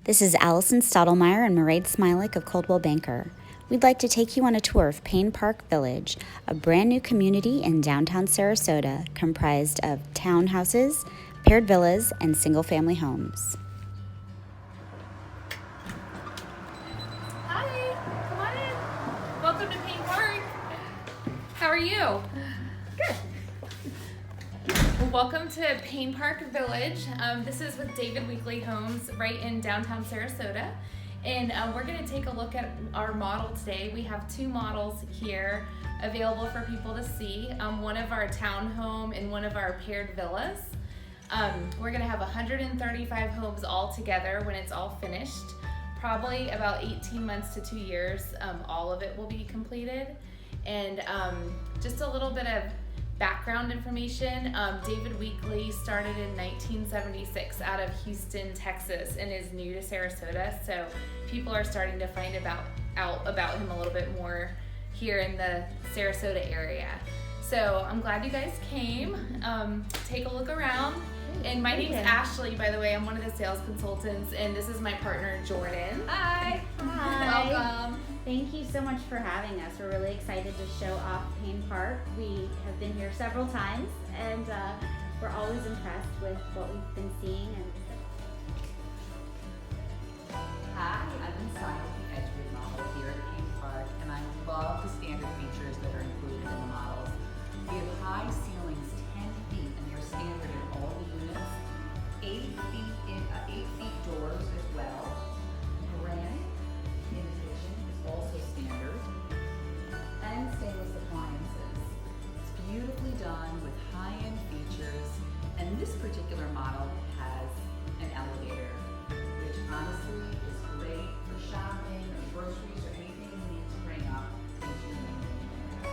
This is Alison Stottlemyer and Mairead Smialek of Coldwell Banker. We'd like to take you on a tour of Payne Park Village, a brand new community in downtown Sarasota comprised of townhouses, paired villas, and single-family homes. Hi, come on in. Welcome to Payne Park. How are you? Good. Well, welcome to Payne Park Village. This is with David Weekley Homes right in downtown Sarasota. And we're going to take a look at our model today. We have two models here available for people to see. One of our townhome and one of our paired villas. We're going to have 135 homes all together when it's all finished. Probably about 18 months to 2 years, all of it will be completed. And just a little bit of background information. David Weekley started in 1976 out of Houston, Texas, and is new to Sarasota. So people are starting to find out about him a little bit more here in the Sarasota area. So I'm glad you guys came. Take a look around. And my name's Ashley, by the way. I'm one of the sales consultants, and this is my partner, Jordan. Hi. Hi. Welcome. Thank you so much for having us. We're really excited to show off Payne Park. We have been here several times, and we're always impressed with what we've been seeing. Hi, I'm inside the Edgewood model here at Payne Park, and I love the standard features that are included in the models. We have high ceilings, 10 feet, and they're standard in all the units. 8 feet doors as well. Granite, in addition, is also standard. And stainless appliances. It's beautifully done with high-end features, and this particular model has an elevator, which honestly is great for shopping or groceries or anything you need to bring up into your main living area.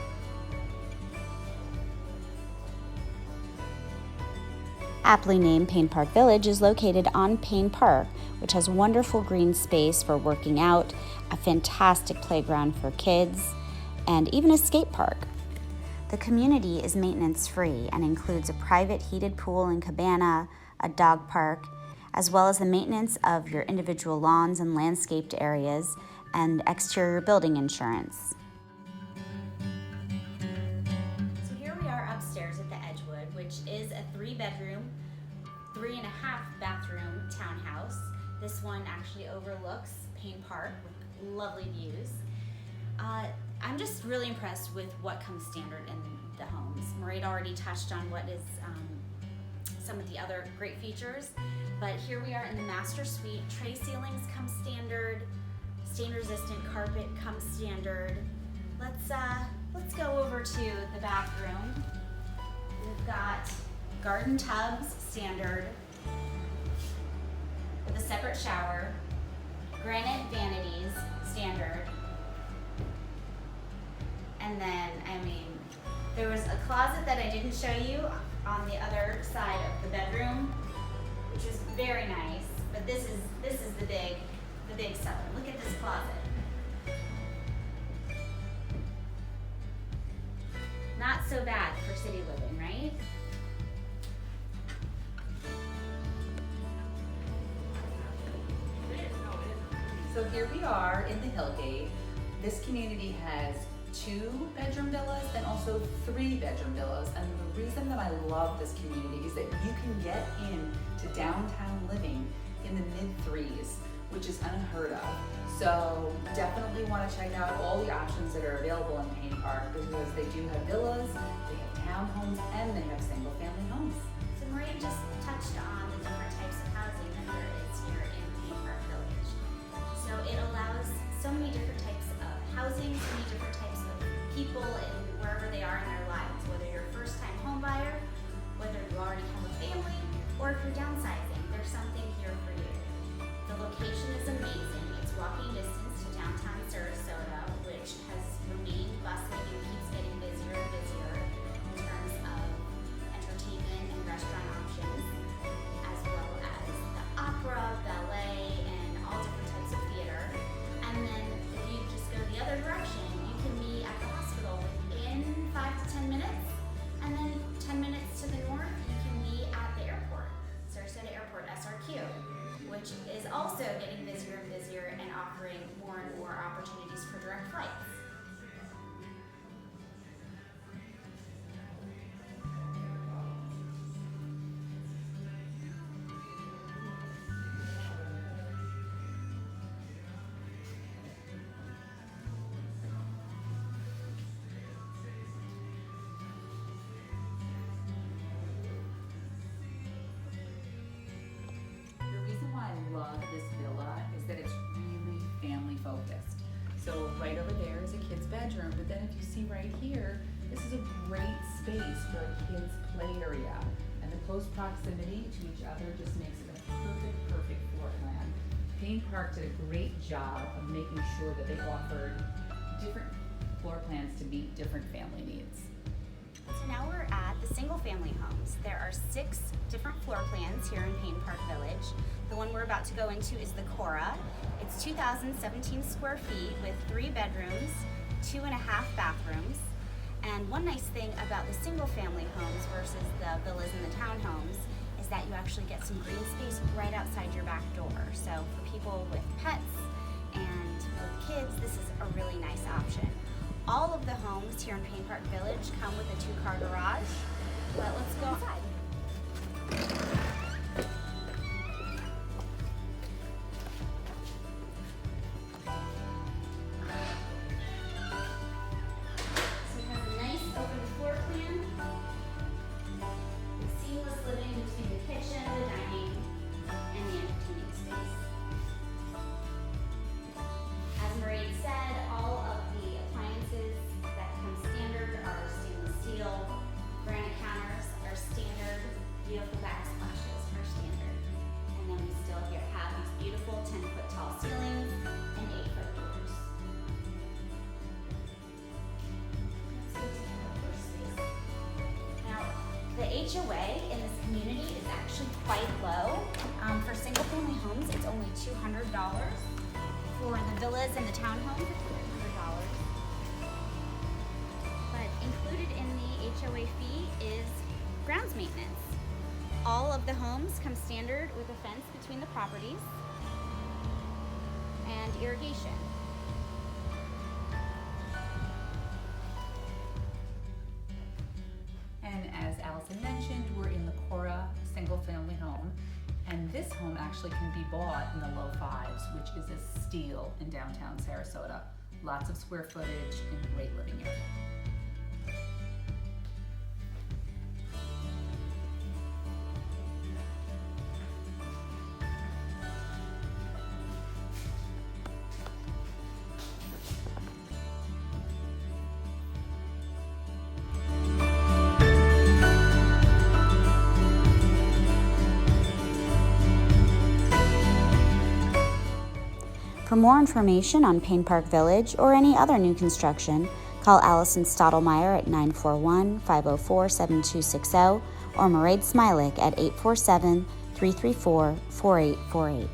Aptly named Payne Park Village is located on Payne Park, which has wonderful green space for working out, a fantastic playground for kids, and even a skate park. The community is maintenance-free and includes a private heated pool and cabana, a dog park, as well as the maintenance of your individual lawns and landscaped areas, and exterior building insurance. So here we are upstairs at the Edgewood, which is a 3-bedroom, 3.5-bathroom townhouse. This one actually overlooks Payne Park with lovely views. I'm just really impressed with what comes standard in the homes. Mairead already touched on what is some of the other great features, but here we are in the master suite. Tray ceilings come standard, stain-resistant carpet comes standard. Let's go over to the bathroom. We've got garden tubs standard with a separate shower, granite vanities standard, and then there was a closet that I didn't show you on the other side of the bedroom, which was very nice. But this is the big seller. Look at this closet. Not so bad for city living, right? So here we are in the Hillgate. This community has 2-bedroom villas and also 3-bedroom villas. And the reason that I love this community is that you can get into downtown living in the mid-3s, which is unheard of. So definitely want to check out all the options that are available in Payne Park, because they do have villas, they have townhomes, and they have single-family homes. So Mairead just touched on the different types of housing that there is here in Payne Park Village. So it allows so many different types of housing, so many different types of people and wherever they are in their lives, whether you're a first-time home buyer, whether you already have a family, or if you're downsizing, there's something here for you. The location is amazing. It's walking distance to downtown Sarasota, which has remained bustling and keeps getting busier and busier in terms of entertainment and restaurant options, as well as the opera, ballet, and all different types of theater. And then if you just go the other direction, you can be at the hospital within 5 to 10 minutes, and then 10 minutes to the north, you can be at the airport, Sarasota Airport, SRQ, which is also getting see right here, this is a great space for a kid's play area. And the close proximity to each other just makes it a perfect floor plan. Payne Park did a great job of making sure that they offered different floor plans to meet different family needs. So now we're at the single-family homes. There are 6 different floor plans here in Payne Park Village. The one we're about to go into is the Cora. It's 2,017 square feet with 3 bedrooms, 2.5 bathrooms. And one nice thing about the single-family homes versus the villas and the townhomes is that you actually get some green space right outside your back door. So for people with pets and with kids, this is a really nice option. All of the homes here in Payne Park Village come with a 2-car garage, but let's go inside. So it has a nice open floor plan, with seamless living between the kitchen, the dining, and the entertaining space. As Mairead said, all of the appliances that come standard are stainless steel. Granite counters are standard. Beautiful backsplashes are standard. And then we still have these beautiful 10-foot tall ceilings and 8-foot doors. Let's go to the first space. Now, the HOA in this community is actually quite low. For single-family homes, it's only $200. For the villas and the townhomes, it's $100. But included in the HOA fee is grounds maintenance. All of the homes come standard with a fence between the properties and irrigation. And as Alison mentioned, we're in the Cora single-family home. And this home actually can be bought in the low 5s, which is a steal in downtown Sarasota. Lots of square footage and great living area. For more information on Payne Park Village or any other new construction, call Alison Stottlemyer at 941-504-7260 or Mairead Smialek at 847-334-4848.